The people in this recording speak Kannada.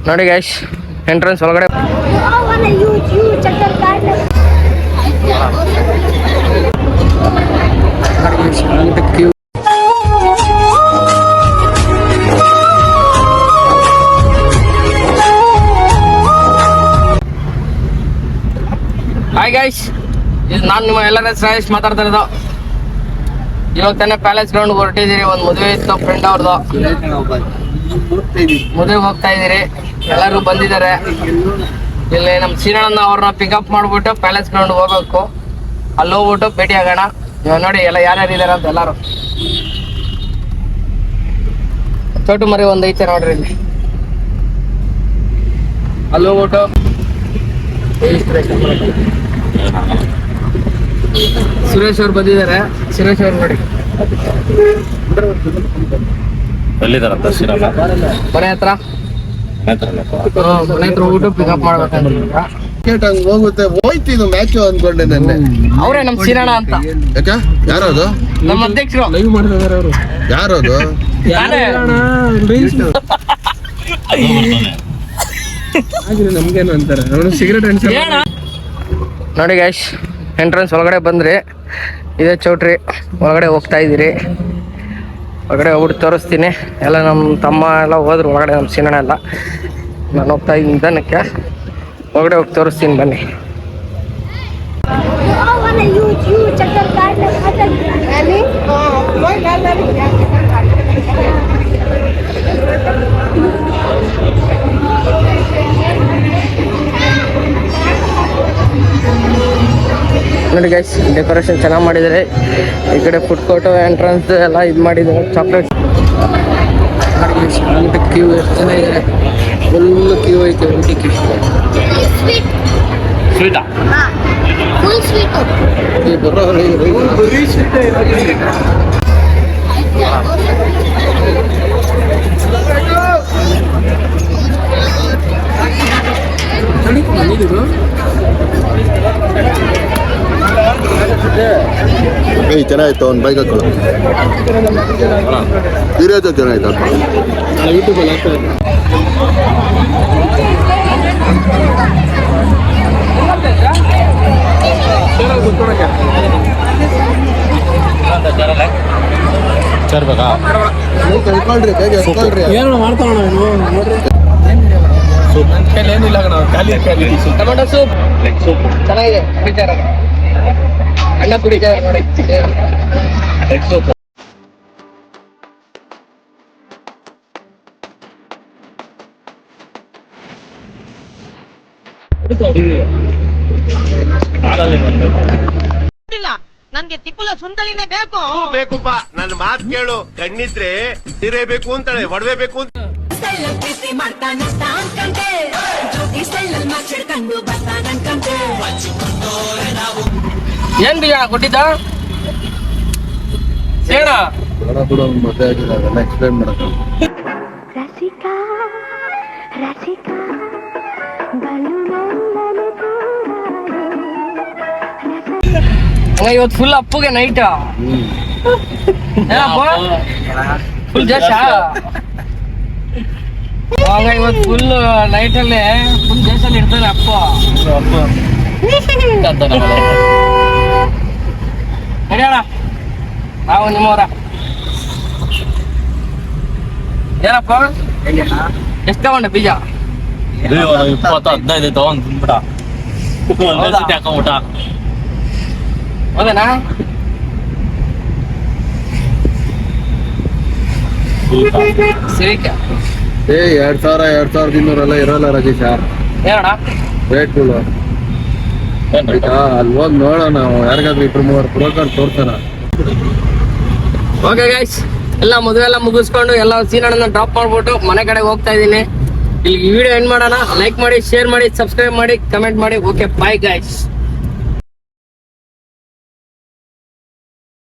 ನೋಡಿ ಗೈಸ್, ಎಂಟ್ರೆನ್ಸ್ ಒಳಗಡೆ ಹಾಯ್ ಗೈಸ್, ನಾನು ನಿಮ್ಮ ಎಲ್ಲರ ಶ್ರೇಯಸ್ ಮಾತಾಡ್ತಾ ಇರೋದು. ಇವಾಗ ತಾನೇ ಪ್ಯಾಲೇಸ್ ಗ್ರೌಂಡ್ ಹೊರಟಿದ್ದೀರಿ. ಒಂದು ಮದುವೆ ಇತ್ತು ಫ್ರೆಂಡ್ ಅವ್ರದ್ದು, ಮದುವೆಗೆ ಹೋಗ್ತಾ ಇದೀರಿ. ಎಲ್ಲರೂ ಬಂದಿದ್ದಾರೆ. ಇಲ್ಲಿ ನಮ್ಮ ಸೀನಣ್ಣ ಅವ್ರನ್ನ ಪಿಕಪ್ ಮಾಡ್ಬಿಟ್ಟು ಪ್ಯಾಲೇಸ್ ಗ್ರೌಂಡ್ ಹೋಗ್ಬೇಕು. ಅಲ್ಲಿ ಹೋಗ್ಬಿಟ್ಟು ಭೇಟಿ ಆಗೋಣ. ಇವಾಗ ನೋಡಿ ಎಲ್ಲ ಯಾರ್ಯಾರು ಇದಾರೆ ಅಂತ ಎಲ್ಲಾರು. ಚೋಟು ಮರಿ ಒಂದು ಐತೆ ನೋಡ್ರಿ ಇಲ್ಲಿ. ಅಲ್ಲಿ ಹೋಗ್ಬಿಟ್ಟು ಸುರೇಶ್ ಅವ್ರು ಬಂದಿದ್ದಾರೆ. ಸುರೇಶ್ ಅವ್ರು ನೋಡಿ ಎಲ್ಲಿದಾರಂತ ಮನೆ ಹತ್ರ ಹೋಗ್ಬಿಟ್ಟು ಪಿಕಪ್ ಮಾಡ್ಬೇಕಂತ ಹೋಗುತ್ತೆ. ಹೋಯ್ತಿದ್ದು ಮ್ಯಾಚ್ ಅನ್ಕೊಂಡೆ ನೆನ್ನೆ. ಅವರೇ ನಮ್ ಸೀನಣ್ಣ ಅಂತ. ಯಾಕ ಯಾರದು? ನಮ್ಮ ಅಧ್ಯಕ್ಷರು. ಲೈವ್ ಮಾಡ್ತಿದಾರೆ ಅವರು. ಯಾರದು? ನಮ್ಗೇನು ಅಂತಾರೆ ಸಿಗರೇಟ್ ನೋಡಿ ಗೈಸ್, ಎಂಟ್ರೆನ್ಸ್ ಒಳಗಡೆ ಬಂದ್ರಿ. ಇದೇ ಚೌಟ್ರಿ ಒಳಗಡೆ ಹೋಗ್ತಾ ಇದ್ದೀರಿ. ಹೊರಗಡೆ ಹೋಗ್ಬಿಟ್ಟು ತೋರಿಸ್ತೀನಿ. ಎಲ್ಲ ನಮ್ಮ ತಮ್ಮ ಎಲ್ಲ ಹೋದ್ರು ಒಳಗಡೆ, ನಮ್ಮ ಸೀನಣ್ಣ ಎಲ್ಲ. ನಾನು ಹೋಗ್ತಾ ಇದ್ದೀನಿ ನಿಧಾನಕ್ಕೆ. ಹೊರಗಡೆ ಹೋಗಿ ತೋರಿಸ್ತೀನಿ ಬನ್ನಿ. ನೋಡಿ ಗೈಸ್, ಡೆಕೋರೇಷನ್ ಚೆನ್ನಾಗಿ ಮಾಡಿದ್ದಾರೆ. ಈ ಕಡೆ ಫುಡ್ ಕೋರ್ಟು ಎಂಟ್ರೆನ್ಸ್ ಎಲ್ಲ ಇದು ಮಾಡಿದ್ದಾರೆ. ಚಾಕ್ಲೇಟ್ ಕ್ಯೂ ಎಷ್ಟು ಚೆನ್ನಾಗಿದೆ. ಫುಲ್ ಕ್ಯೂ ಐತೆ ಊಟಕ್ಕೆ. ಸ್ವೀಟಾ? ಚೆನ್ನಾಯ್ತು. ಒಂದು ಬೈಕ್ ಹಾಕೊಳ್ಳೋ. ಇರೋದು ಚೆನ್ನಾಯ್ತು. ಯೂಟ್ಯೂಬಲ್ಲಿ ಹಾಕ್ತಾರೆ. ಸೇರ್ಬೇಕಾ? ಏನು ಮಾಡ್ತಾವಣ ನೋಡ್ರಿ. ಏನಿಲ್ಲ ಟೊಮೆಟೊ ಸೂಪ್ ಚೆನ್ನಾಗಿದೆ. ಕುಡಿತಾರ ಅಣ್ಣ ಕುಡಿತಾರೆ ನೋಡಿ. ನನ್ಗೆ ತಿಪ್ಪಲ ಸುಂದರಿನೇ ಬೇಕು. ಬೇಕುಪ್ಪ, ನನ್ನ ಮಾತು ಕೇಳು. ಕಣ್ಣಿದ್ರೆ ಸೀರೆ ಬೇಕು ಅಂತಾಳೆ, ಒಡವೆ ಬೇಕು ಅಂತ. ಏನ್ ಬೀಜ ಕೊಟ್ಟಿದ್ದ ಹೇಳ. ಮದುವೆ ಆಗಿಲ್ಲ, ಅದೆಲ್ಲ ಎಕ್ಸ್ಪ್ಲೇನ್ ಮಾಡಕ್ಕೆ. ಇವತ್ತು ಫುಲ್ ಅಪ್ಪುಗೆ ನೈಟ್ ಫುಲ್ ಜಶ. ಇವತ್ತು ಫುಲ್ ನೈಟ್ ಅಲ್ಲಿ ಫುಲ್ ಜಶಲ್ಲಿ ಇರ್ತಾನೆ ಅಪ್ಪ. ನಡೆಯೋಣ ನಾವು ನಿಮ್ಮವರ. ಏನಪ್ಪ ಎಷ್ಟು ತಗೊಂಡೆ ಬೀಜ? 20-15 ತಗೊಂಡ್ ತಿನ್ಬಿಟ್ಟ. ಹಾಕೊಂಬಿಟ್ಟ. ಹೌದನಾ? ಸಿರಿಕ 2200 ಇರೋಲ್ಲ ರಾಜೇಶ ಏನಣ್ಣ ರೇಟ್ಗಳು. ಅಲ್ಲಿ ಹೋಗಿ ನೋಡೋಣ. ನಾವು ಯಾರಿಗಾದ್ರೂ 2-3 ಬ್ರೋಕರ್ ತೋರ್ಸೋಣ. ಓಕೆ ಗೈಸ್, ಎಲ್ಲ ಮದುವೆ ಎಲ್ಲ ಮುಗಿಸ್ಕೊಂಡು ಎಲ್ಲ ಸೀನಣ್ಣನ ಡ್ರಾಪ್ ಮಾಡ್ಬಿಟ್ಟು ಮನೆ ಕಡೆ ಹೋಗ್ತಾ ಇದ್ದೀನಿ. ಇಲ್ಲಿ ವಿಡಿಯೋ ಎಂಡ್ ಮಾಡೋಣ. ಲೈಕ್ ಮಾಡಿ, ಶೇರ್ ಮಾಡಿ, ಸಬ್ಸ್ಕ್ರೈಬ್ ಮಾಡಿ, ಕಮೆಂಟ್ ಮಾಡಿ. Okay, bye guys.